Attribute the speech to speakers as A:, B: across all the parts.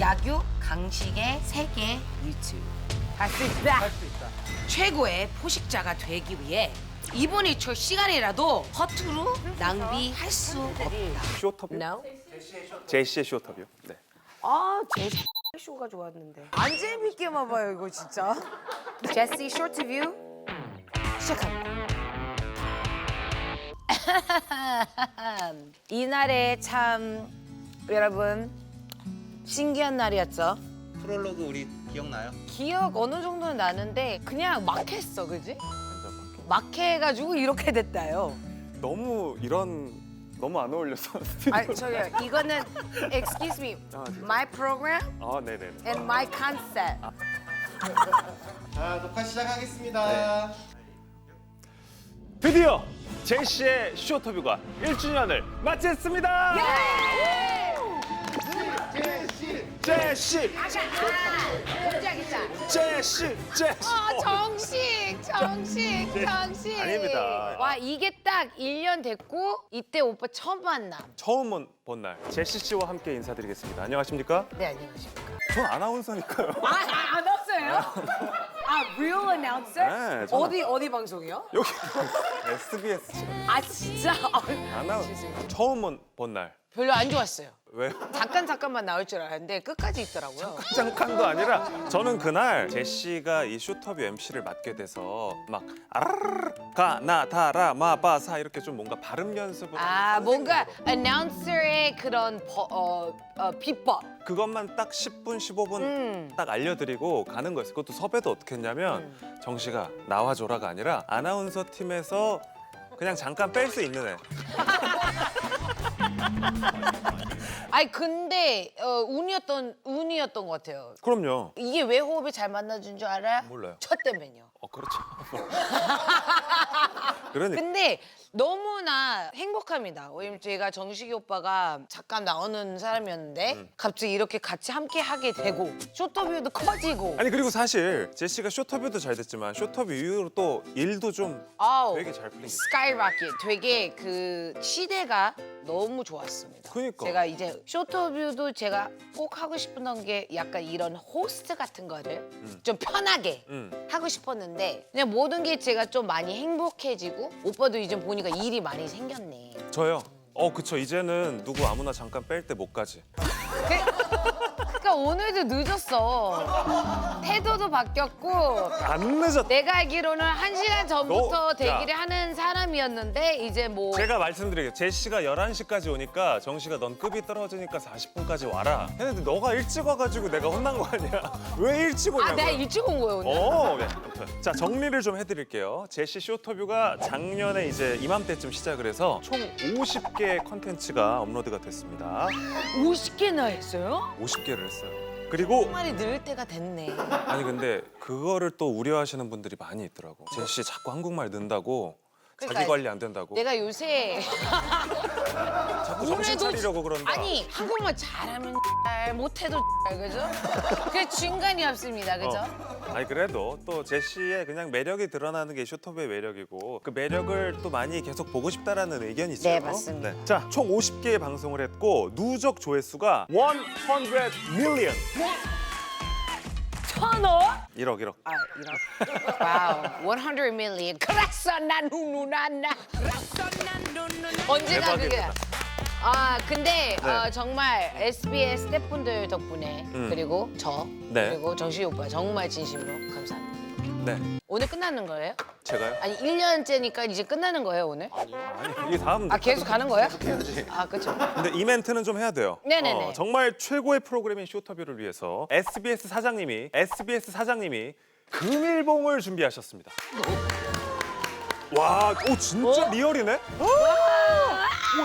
A: 야규 강식의 세계 유튜브. 할 수 있다.
B: 할 수 있다.
A: 최고의 포식자가 되기 위해 이번 일출 시간이라도 허투루 낭비할 수 없다.
B: 쇼터뷰?
A: No?
B: 제시의 쇼터뷰. 네.
A: 아, 제 쇼가 좋았는데. 안 재밌게만 봐요, 이거 진짜. 제시 쇼트뷰 시작합니다. 이날에 참 여러분 신기한 날이었죠.
C: 프롤로그 우리 기억나요?
A: 기억 어느 정도는 나는데 그냥 막 했어, 그지?
B: 완전
A: 막 해가지고 이렇게 됐다요.
B: 너무 너무 안 어울려서.
A: 아니 저기요, 이거는 excuse me,
B: 아, 진짜?
A: my program
B: 아, 네네.
A: and my concept.
C: 자, 녹화 시작하겠습니다.
B: 드디어 제시의 쇼터뷰가 1주년을 마쳤습니다. 제시, 제시.
A: 정식.
B: 아닙니다.
A: 와, 이게 딱 1년 됐고 이때 오빠 처음 만남.
B: 처음 본 날 제시 씨와 함께 인사드리겠습니다. 안녕하십니까?
A: 네, 안녕하십니까.
B: 전 아나운서니까요.
A: 안 왔어요? 아, real announcer?
B: 네, 저는-
A: 어디 방송이요?
B: 여기 SBS
A: 아, 진짜?
B: 아나운서 처음 본 날.
A: 별로 안 좋았어요.
B: 왜요?
A: 잠깐만 나올 줄 알았는데 끝까지 있더라고요.
B: 잠깐도 아니라 저는 그날 제시가 이 쇼터뷰 MC를 맡게 돼서 막 아라르르 가나다라 마바사 이렇게 좀 뭔가 발음 연습을
A: 아,
B: 하는
A: 뭔가
B: 선생님으로.
A: announcer의 그런 비법.
B: 그것만 딱 10분 15분 딱 알려드리고 가는 거였어요. 그것도 섭외도 어떻게 했냐면 정시가 나와줘라가 아니라 아나운서 팀에서 그냥 잠깐 뺄 수 있는 애.
A: 아니 근데 운이었던 것 같아요.
B: 그럼요.
A: 이게 왜 호흡이 잘 맞아준 줄 알아요?
B: 몰라요.
A: 첫 때문에요.
B: 그렇죠. 그러니까
A: 근데 너무나 행복합니다. 왜냐면 제가 정식이 오빠가 잠깐 나오는 사람이었는데 갑자기 이렇게 같이 함께 하게 되고 쇼터뷰도 커지고
B: 아니 그리고 사실 제시가 쇼터뷰도 잘 됐지만 쇼터뷰 이후로 또 일도 좀
A: 아우,
B: 되게 잘 풀린 게
A: 스카이라켓 되게 그 시대가 너무 좋았습니다.
B: 그러니까.
A: 제가 이제 쇼터뷰도 제가 꼭 하고 싶었던 게 약간 이런 호스트 같은 거를 좀 편하게 하고 싶었는데 그냥 모든 게 제가 좀 많이 행복해지고 오빠도 이제 보니까 일이 많이 생겼네.
B: 저요. 그쵸. 이제는 누구 아무나 잠깐 뺄 때 못 가지.
A: 그러니까 오늘도 늦었어. 태도도 바뀌었고
B: 안 늦었.
A: 내가 알기로는 1시간 전부터
B: 너,
A: 대기를
B: 야.
A: 하는 사람이었는데 이제 뭐
B: 제가 말씀드릴게요. 제시가 11시까지 오니까 정시가 넌 급이 떨어지니까 40분까지 와라. 했는데 너가 일찍 와가지고 내가 혼난 거 아니야. 왜 일찍 오냐고.
A: 아, 내가 일찍 온 거예요 오늘.
B: 네. 아무튼. 자, 정리를 좀 해드릴게요. 제시 쇼터뷰가 작년에 이제 이맘때쯤 시작을 해서 총 50개의 컨텐츠가 업로드가 됐습니다.
A: 50개나 했어요?
B: 50개를 했어요. 그리고
A: 정말이 늘 때가 됐네.
B: 아니 근데 그거를 또 우려하시는 분들이 많이 있더라고. 제시 자꾸 한국말 는다고
A: 그러니까
B: 자기 관리 안 된다고.
A: 내가 요새
B: 자꾸 정신 차리려고 그런다.
A: 아니 한국말 잘하면 잘 못해도 그죠? 그 중간이 없습니다, 그죠?
B: 아니 그래도 또 제시의 그냥 매력이 드러나는 게 쇼터브의 매력이고 그 매력을 또 많이 계속 보고 싶다라는 의견이 있어요.
A: 네, 맞습니다.
B: 자, 총 50개의 방송을 했고 누적 조회수가 100 million.
A: 1,000억?
B: 1억.
A: 아, 이런. 와우, 100 million. 그랬어, 난 누누나나. 언제가 그게?
B: 대박이다.
A: 아, 근데
B: 네.
A: 정말 SBS 스태프분들 덕분에 그리고 저
B: 네.
A: 그리고 정식 오빠 정말 진심으로 감사합니다.
B: 네,
A: 오늘 끝나는 거예요?
B: 제가요?
A: 아니 1년째니까 이제 끝나는 거예요 오늘?
B: 아니 이게 다음.
A: 아 계속 가는 거예요?
B: 해야지.
A: 아 그렇죠.
B: 근데 이 멘트는 좀 해야 돼요.
A: 네네네.
B: 정말 최고의 프로그램인 쇼터뷰를 위해서 SBS 사장님이 금일봉을 준비하셨습니다. 와, 진짜 리얼이네?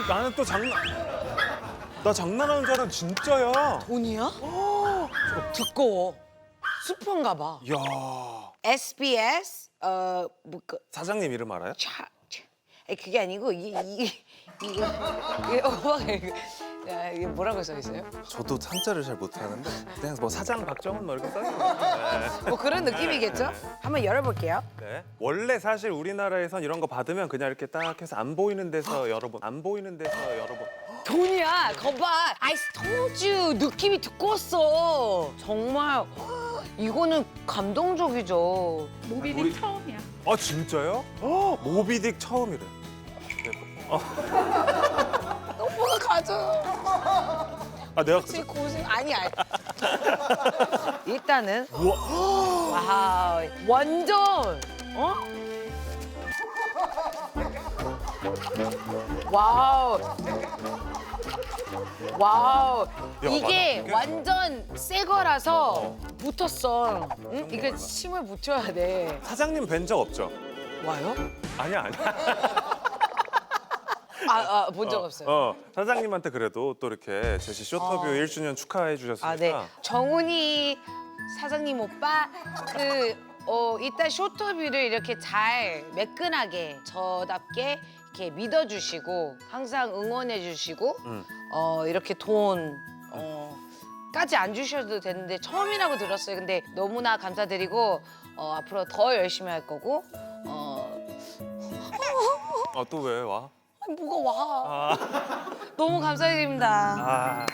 B: 나는 또 나 장난하는 줄 알았는데 진짜야.
A: 돈이야? 두꺼워. 슈퍼인가 봐.
B: 이야,
A: SBS 뭐그
B: 사장님 이름 알아요?
A: 그게 아니고 이게 오빠가 이게 뭐라고 써 있어요?
B: 저도 한자를 잘 못하는데 그냥 뭐 사장 박정은 뭐 이렇게 써 있는 거예요.
A: 뭐 그런 느낌이겠죠? 한번 열어볼게요.
B: 네. 원래 사실 우리나라에선 이런 거 받으면 그냥 이렇게 딱 해서 안 보이는 데서 여러 번
A: 돈이야. 거봐. I told you. 느낌이 두꺼웠어. 정말 이거는 감동적이죠.
D: 모비딕
B: 우리-
D: 처음이야.
B: 아 진짜요? 모비딕 처음이래.
A: 오빠가 가져.
B: 아 내가
A: 제 고생 아니야. 일단은
B: 우와.
A: 와 완전 와우 와우 이게
B: 맞아.
A: 완전 새 거라서 붙었어. 응? 이거 침을 붙여야 돼.
B: 사장님 뵌 적 없죠?
A: 와요?
B: 아니야.
A: 본 적 없어요.
B: 사장님한테 그래도 또 이렇게 제시 쇼터뷰 1주년 축하해 주셨으니까.
A: 네. 정훈이 사장님 오빠 이따 쇼터뷰를 이렇게 잘 매끈하게 저답게 이렇게 믿어주시고 항상 응원해주시고 이렇게 돈 까지 안 주셔도 되는데 처음이라고 들었어요. 근데 너무나 감사드리고 앞으로 더 열심히 할 거고
B: 또 왜 와?
A: 아니, 뭐가 와? 너무 감사드립니다.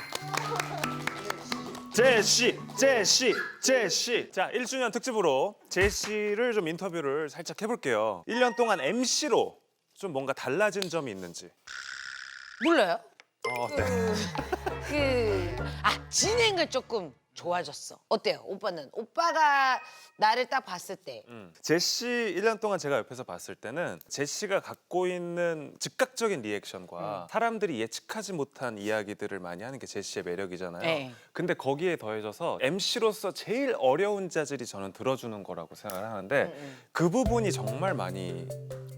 B: 제시. 자, 1주년 특집으로 제시를 좀 인터뷰를 살짝 해볼게요. 1년 동안 MC로 좀 뭔가 달라진 점이 있는지.
A: 몰라요?
B: 네.
A: 진행을 조금 좋아졌어. 어때요? 오빠는? 오빠가 나를 딱 봤을 때
B: 제시 1년 동안 제가 옆에서 봤을 때는 제시가 갖고 있는 즉각적인 리액션과 사람들이 예측하지 못한 이야기들을 많이 하는 게 제시의 매력이잖아요.
A: 네.
B: 근데 거기에 더해져서 MC로서 제일 어려운 자질이 저는 들어주는 거라고 생각을 하는데 그 부분이 정말 많이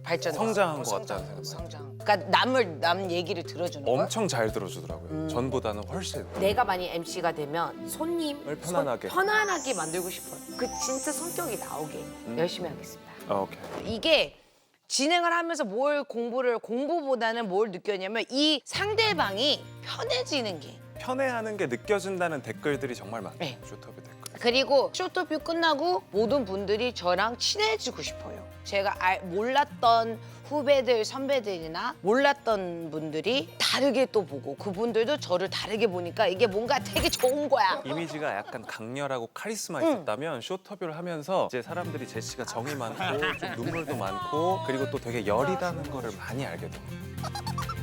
A: 발전했어.
B: 성장한 것 같다는 생각이
A: 성장. 그러니까 남 얘기를 들어주는 거야?
B: 엄청 잘 들어주더라고요. 전보다는 훨씬.
A: 내가 만약 MC가 되면 손님을
B: 편안하게.
A: 편안하게 만들고 싶어요. 그 진짜 성격이 나오게 열심히 하겠습니다.
B: 오케이.
A: 이게 진행을 하면서 공부보다는 뭘 느꼈냐면 이 상대방이 편해지는 게
B: 편애하는 게 느껴진다는 댓글들이 정말 많아요.
A: 네.
B: 쇼터뷰 댓글.
A: 그리고 쇼터뷰 끝나고 모든 분들이 저랑 친해지고 싶어요. 제가 몰랐던 후배들, 선배들이나 몰랐던 분들이 다르게 또 보고 그분들도 저를 다르게 보니까 이게 뭔가 되게 좋은 거야.
B: 이미지가 약간 강렬하고 카리스마 있었다면 쇼터뷰를 하면서 이제 사람들이 제시가 정이 많고 좀 눈물도 많고 그리고 또 되게 여리다는 거를 많이 알게 돼요.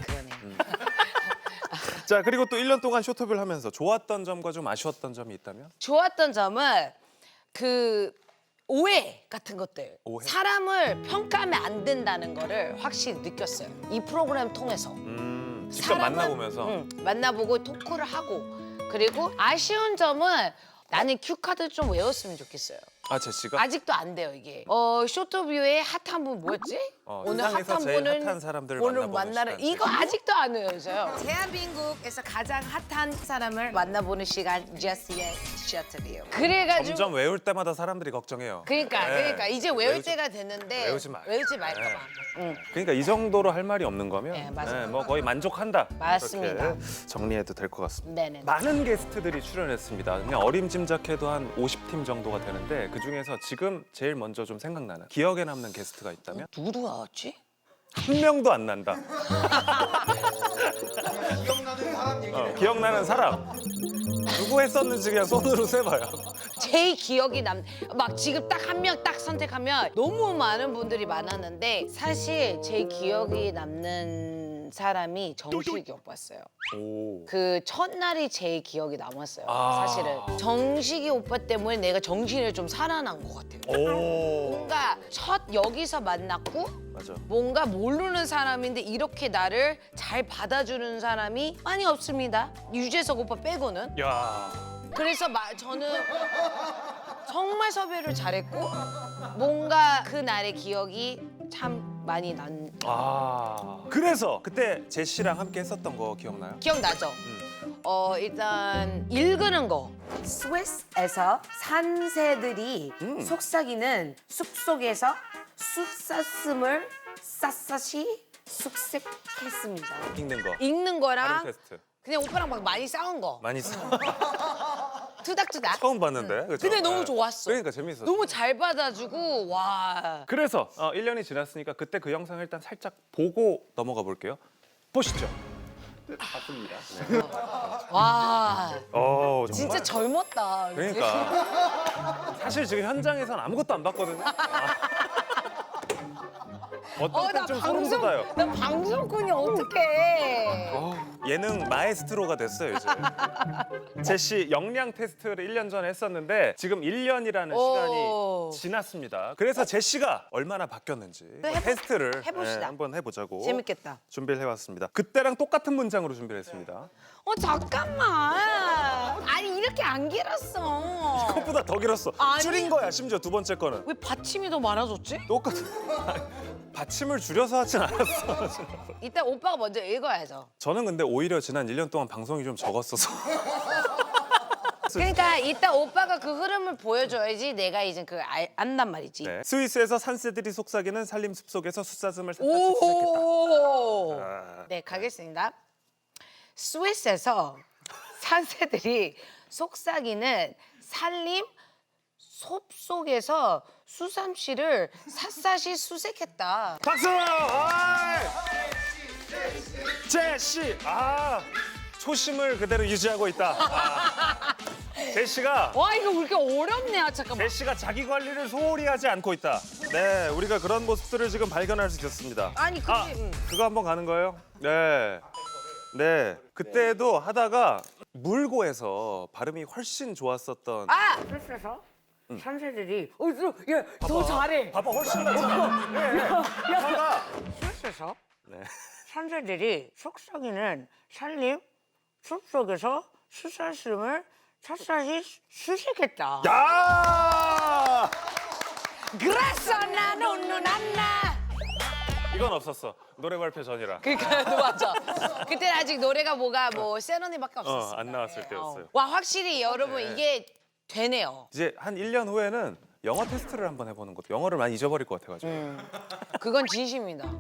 A: 그러네.
B: 자 그리고 또 1년 동안 쇼터뷰를 하면서 좋았던 점과 좀 아쉬웠던 점이 있다면?
A: 좋았던 점은 오해 같은 것들.
B: 오해?
A: 사람을 평가하면 안 된다는 거를 확실히 느꼈어요. 이 프로그램 통해서.
B: 직접
A: 사람은-
B: 만나보면서
A: 만나보고 토크를 하고 그리고 아쉬운 점은 나는 큐카드 좀 외웠으면 좋겠어요.
B: 제시가
A: 아직도 안 돼요 이게. 쇼터뷰의 핫한 분 뭐였지? 오늘
B: 세상에서
A: 핫한
B: 제일
A: 분은
B: 핫한 사람들을
A: 오늘
B: 만나보는
A: 만나는
B: 시간.
A: 이거 아직도 안 외워져요. 대한민국에서 가장 핫한 사람을 만나보는 시간 제시의 쇼터뷰. 그래가지고
B: 점점 외울 때마다 사람들이 걱정해요.
A: 그러니까 이제 외울
B: 외우지-
A: 때가 됐는데
B: 외우지 마.
A: 말까
B: 네.
A: 봐. 응.
B: 그러니까 이 정도로 할 말이 없는 거면
A: 네, 맞아요.
B: 뭐 거의 만족한다.
A: 맞습니다.
B: 이렇게 정리해도 될 것 같습니다.
A: 네네.
B: 많은 게스트들이 출연했습니다. 그냥 어림짐작해도 한 50팀 정도가 되는데 그중에서 지금 제일 먼저 좀 생각나는 기억에 남는 게스트가 있다면
A: 누구 나왔지?
B: 한 명도 안 난다.
C: 기억나는 사람 얘기를
B: 기억나는 사람 누구 했었는지 그냥 손으로 세봐요.
A: 제일 기억이 막 지금 딱 한 명 딱 선택하면 너무 많은 분들이 많았는데 사실 제일 기억이 남는 사람이 정식이 오빠였어요.
B: 오.
A: 그 첫날이 제일 기억이 남았어요.
B: 아.
A: 사실은 정식이 오빠 때문에 내가 정신을 좀 살아난 것 같아요.
B: 오.
A: 뭔가 첫 여기서 만났고
B: 맞아.
A: 뭔가 모르는 사람인데 이렇게 나를 잘 받아주는 사람이 많이 없습니다. 유재석 오빠 빼고는.
B: 야.
A: 그래서 저는 정말 섭외를 잘했고 뭔가 그날의 기억이 참 많이
B: 그래서 그때 제시랑 함께 했었던 거 기억나요?
A: 기억나죠? 일단 읽는 거. 스위스에서 산새들이 속삭이는 숲속에서 숲사슴을 샅샅이 숙색했습니다.
B: 읽는 거.
A: 읽는
B: 발음
A: 거랑
B: 테스트.
A: 그냥 오빠랑 막 많이 싸운 거.
B: 많이 써.
A: 투닥투닥.
B: 처음 봤는데. 그쵸?
A: 근데 너무
B: 네.
A: 좋았어.
B: 그러니까 재밌었어.
A: 너무 잘 받아주고 와.
B: 그래서 1년이 지났으니까 그때 그 영상을 일단 살짝 보고 넘어가 볼게요. 보시죠.
C: 맞습니다.
A: 와,
B: 정말.
A: 진짜 젊었다. 그치?
B: 그러니까 사실 지금 현장에선 아무것도 안 봤거든요. 어떤
A: 나
B: 좀 소름 돋아요.
A: 나 방송꾼이 어떡해.
B: 예능 마에스트로가 됐어요 이제. 제시 역량 테스트를 1년 전에 했었는데 지금 1년이라는
A: 오.
B: 시간이 지났습니다. 그래서 제시가 얼마나 바뀌었는지 테스트를
A: 해봅시다.
B: 한번 해보자고
A: 재밌겠다.
B: 준비를 해왔습니다. 그때랑 똑같은 문장으로 준비를 했습니다.
A: 잠깐만. 아니 이렇게 안 길었어.
B: 그것보다 더 길었어.
A: 아니.
B: 줄인 거야 심지어 두 번째 거는.
A: 왜 받침이 더 많아졌지?
B: 똑같은. 받침을 줄여서 하진 않았어.
A: 이따 오빠가 먼저 읽어야죠.
B: 저는 근데 오히려 지난 1년 동안 방송이 좀 적었어서.
A: 그러니까 이따 오빠가 그 흐름을 보여줘야지 내가 이제 안단 말이지.
B: 네. 스위스에서 산새들이 속삭이는 산림 숲속에서 숫사슴을 샅샅이 수색했다.
A: 오.
B: 아.
A: 네, 가겠습니다. 스위스에서 산새들이 속삭이는 산림 숲속에서 수삼씨를 샅샅이 수색했다.
B: 박수! 아이! 제시! 초심을 그대로 유지하고 있다. 제시가
A: 와, 이거 왜 이렇게 어렵네. 잠깐만.
B: 제시가 자기 관리를 소홀히 하지 않고 있다. 네, 우리가 그런 모습들을 지금 발견할 수 있었습니다.
A: 아니, 근데
B: 그거 한번 가는 거예요? 네. 네. 그때도 하다가 물고 해서 발음이 훨씬 좋았었던
A: 스위스에서 산새들이 더 잘해.
B: 봐봐, 훨씬 낫잖아. 네. 봐봐.
A: 스위스에서
B: 네.
A: 산새들이 속삭이는 산림 숲속에서 수사슴을 샅샅이 수색했다.
B: 야!
A: 그래서 나는 안나.
B: 이건 없었어. 노래 발표 전이라.
A: 그러니까 맞아. 그때 아직 노래가 뭐 세런이밖에 없었어.
B: 안 나왔을 때였어요.
A: 와, 확실히 여러분
B: 네.
A: 이게 되네요.
B: 이제 한 1년 후에는 영어 테스트를 한번 해보는 것도 영어를 많이 잊어버릴 것 같아가지고.
A: 그건 진심이다.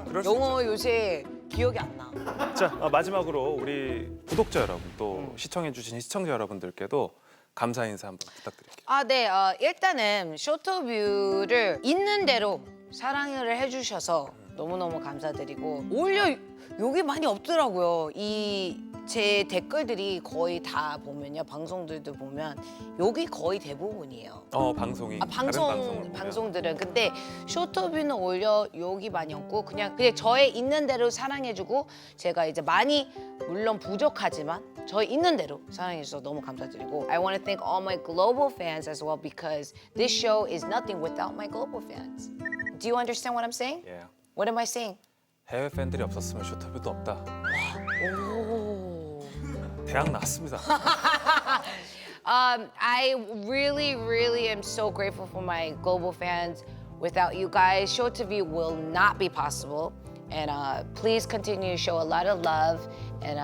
B: 그럴 수
A: 영어 요새 기억이 안 나.
B: 있죠. 자, 마지막으로 우리 구독자 여러분 또 시청해주신 시청자 여러분들께도 감사 인사 한번 부탁드릴게요.
A: 네. 일단은 쇼터뷰를 있는 대로 사랑을 해주셔서 너무너무 감사드리고 오히려 여기 많이 없더라고요. 제 댓글들이 거의 다 보면요. 방송들도 보면 여기 거의 대부분이에요.
B: 방송이 다른 방송을 보면.
A: 방송들은 근데 쇼터뷰는 오히려 여기 많이 없고 그냥 저의 있는 대로 사랑해주고 제가 이제 많이 물론 부족하지만 저의 있는 대로 사랑해주셔서 너무 감사드리고 I want to thank all my global fans as well because this show is nothing without my global fans. Do you understand what I'm saying?
B: 예.
A: What am I saying?
B: 해외 팬들이 없었으면 쇼터뷰도 없다.
A: 오.
B: 대학 나왔습니다.
A: I really am so grateful for my global fans. Without you guys, Show TV will not be possible. And please continue to show a lot of love. And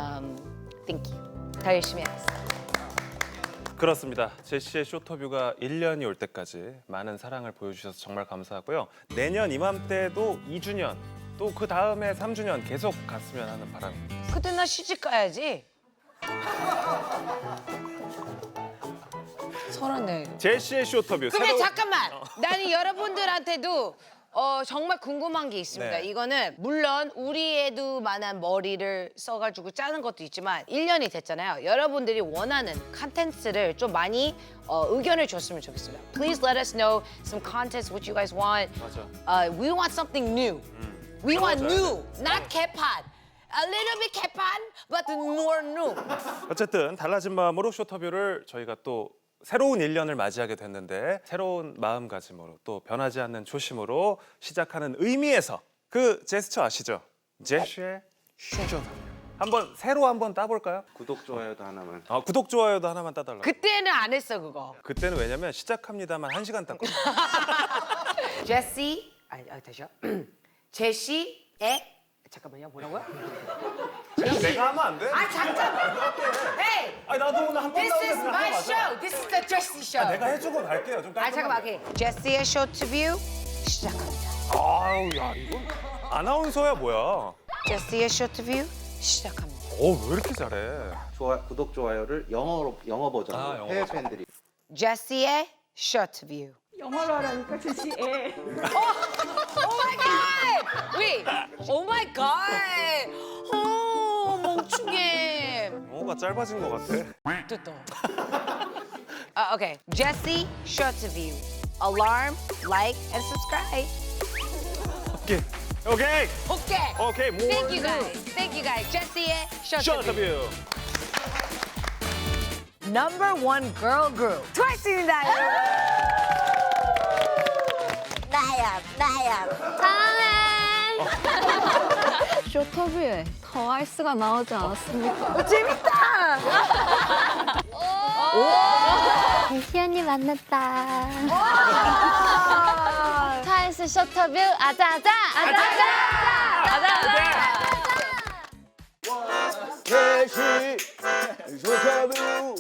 A: thank you. 더 열심히 하겠습니다.
B: 그렇습니다. 제시의 쇼터뷰가 1년이 올 때까지 많은 사랑을 보여주셔서 정말 감사하고요. 내년 이맘때도 2주년, 또 그 다음에 3주년 계속 갔으면 하는 바람입니다.
A: 그때 나 시집 가야지. 서른네.
B: 제시의 쇼터뷰.
A: 근데 잠깐만. 나는 여러분들한테도 정말 궁금한 게 있습니다.
B: 네.
A: 이거는 물론 우리 애도만한 머리를 써가지고 짜는 것도 있지만 1년이 됐잖아요. 여러분들이 원하는 컨텐츠를 좀 많이 의견을 줬으면 좋겠어요. Please let us know some contents what you guys want.
B: 맞아.
A: We want something new. We want
B: 맞아요.
A: new, not 개판. A little bit 개판, but more new.
B: 어쨌든 달라진 마음으로 쇼터뷰를 저희가 또 새로운 1년을 맞이하게 됐는데 새로운 마음가짐으로 또 변하지 않는 초심으로 시작하는 의미에서 그 제스처 아시죠? 제시의 쇼터뷰. 한번 새로 한번 따볼까요?
C: 구독 좋아요도 하나만.
B: 구독 좋아요도 하나만 따달라고.
A: 그때는 안 했어 그거.
B: 그때는 왜냐면 시작합니다만 1시간 땄거든요.
A: 제시, 다시요. 제시의 잠깐만요, 뭐라고요?
B: 내가 하면 안 돼?
A: 잠깐. Hey,
B: 나도 오늘 한번
A: this is my show. This is the Jessie show.
B: 내가 해주고 갈게요. 좀 깔끔하게.
A: 잠깐만, 오케이. 제시의 Show to View 시작합니다.
B: 아우, 야, 이건 아나운서야 뭐야?
A: 제시의 Show to View 시작합니다.
B: 왜 이렇게 잘해?
C: 구독 좋아요를 영어 버전으로
B: 영어
C: 해외
B: 버전.
C: 팬들이.
A: 제시의 Show to View.
D: 영어로 하라니까 제시 애.
A: Oh my God! Wait. Oh my God. 뭔가 중에
B: 영어가 짧아진 것 같아.
A: 됐다. Okay. Jesse, short view. Alarm, like, and subscribe.
B: 오케이. 오케이.
A: Okay.
B: 오케이. 뭐.
A: Thank you guys. Thank you guys. Jesse의 short view.
B: 쇼터뷰.
A: Number one girl group. 트와이스입니다.
E: 나야.
F: 쇼터뷰에 트와이스가 나오지 않았습니까?
A: 재밌다.
F: 대시 언니 만났다. 트와이스 쇼터뷰 아자아자.
G: 대시 쇼터뷰